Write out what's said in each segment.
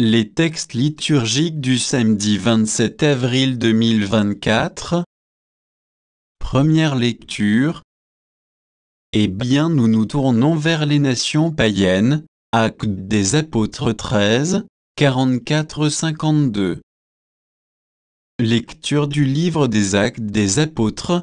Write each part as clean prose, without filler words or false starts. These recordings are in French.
Les textes liturgiques du samedi 27 avril 2024. Première lecture. Eh bien nous nous tournons vers les nations païennes. Actes des Apôtres 13, 44-52. Lecture du livre des Actes des Apôtres.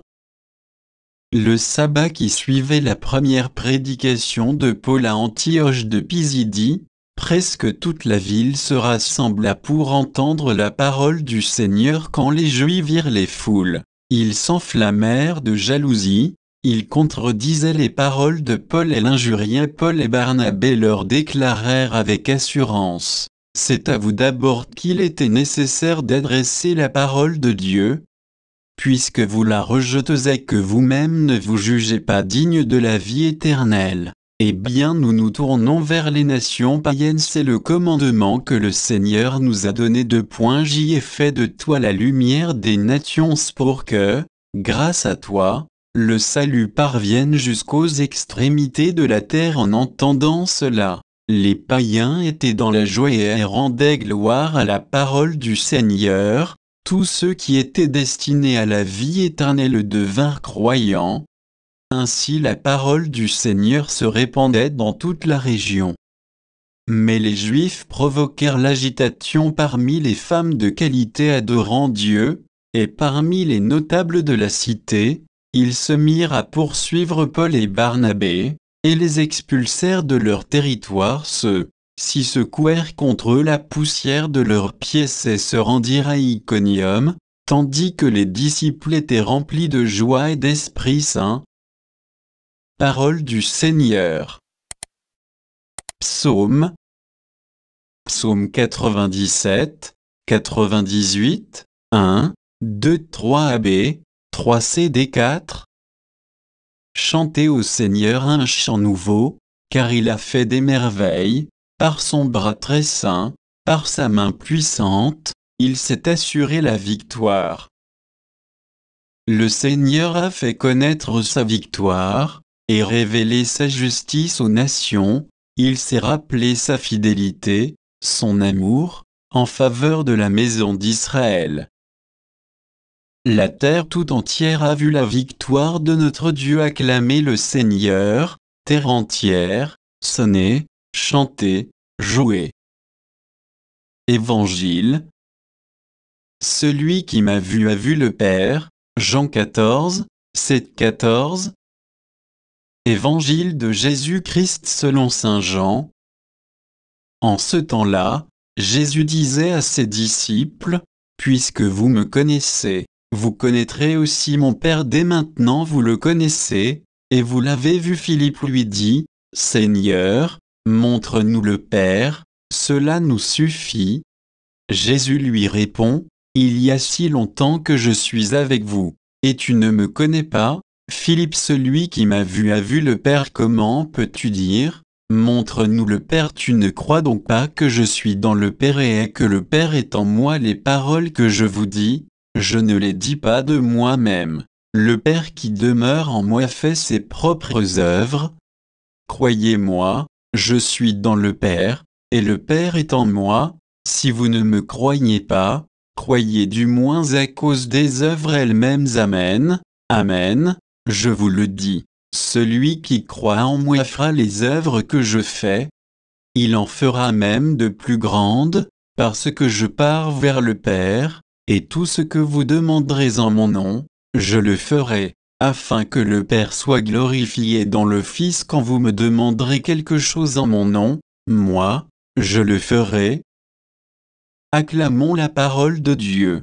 Le sabbat qui suivait la première prédication de Paul à Antioche de Pisidie, presque toute la ville se rassembla pour entendre la parole du Seigneur. Quand les Juifs virent les foules, ils s'enflammèrent de jalousie, ils contredisaient les paroles de Paul et l'injuriaient. Paul et Barnabé leur déclarèrent avec assurance: c'est à vous d'abord qu'il était nécessaire d'adresser la parole de Dieu, puisque vous la rejetez et que vous-même ne vous jugez pas digne de la vie éternelle. Eh bien nous nous tournons vers les nations païennes, c'est le commandement que le Seigneur nous a donné. J'y ai fait de toi la lumière des nations pour que, grâce à toi, le salut parvienne jusqu'aux extrémités de la terre. En entendant cela, les païens étaient dans la joie et rendaient gloire à la parole du Seigneur. Tous ceux qui étaient destinés à la vie éternelle devinrent croyants. Ainsi la parole du Seigneur se répandait dans toute la région. Mais les Juifs provoquèrent l'agitation parmi les femmes de qualité adorant Dieu, et parmi les notables de la cité. Ils se mirent à poursuivre Paul et Barnabé, et les expulsèrent de leur territoire. Ceux-ci secouèrent contre eux la poussière de leurs pieds et se rendirent à Iconium, tandis que les disciples étaient remplis de joie et d'Esprit Saint. Parole du Seigneur. Psaume 97, 98, 1, 2, 3 AB, 3 CD 4. Chantez au Seigneur un chant nouveau, car il a fait des merveilles, par son bras très saint, par sa main puissante, il s'est assuré la victoire. Le Seigneur a fait connaître sa victoire, et révélé sa justice aux nations. Il s'est rappelé sa fidélité, son amour, en faveur de la maison d'Israël. La terre tout entière a vu la victoire de notre Dieu. Acclamez le Seigneur, terre entière, sonnez, chantez, jouez. Évangile. Celui qui m'a vu a vu le Père. Jean 14, 7-14. Évangile de Jésus-Christ selon saint Jean. En ce temps-là, Jésus disait à ses disciples: puisque vous me connaissez, vous connaîtrez aussi mon Père. Dès maintenant vous le connaissez, et vous l'avez vu. Philippe lui dit: Seigneur, montre-nous le Père, cela nous suffit. Jésus lui répond: il y a si longtemps que je suis avec vous, et tu ne me connais pas? Philippe: celui qui m'a vu a vu le Père. Comment peux-tu dire: montre-nous le Père? Tu ne crois donc pas que je suis dans le Père et que le Père est en moi? Les paroles que je vous dis, je ne les dis pas de moi-même. Le Père qui demeure en moi fait ses propres œuvres. Croyez-moi, je suis dans le Père, et le Père est en moi. Si vous ne me croyez pas, croyez du moins à cause des œuvres elles-mêmes. Amen, amen, je vous le dis, celui qui croit en moi fera les œuvres que je fais. Il en fera même de plus grandes, parce que je pars vers le Père, et tout ce que vous demanderez en mon nom, je le ferai, afin que le Père soit glorifié dans le Fils. Quand vous me demanderez quelque chose en mon nom, moi, je le ferai. Acclamons la parole de Dieu.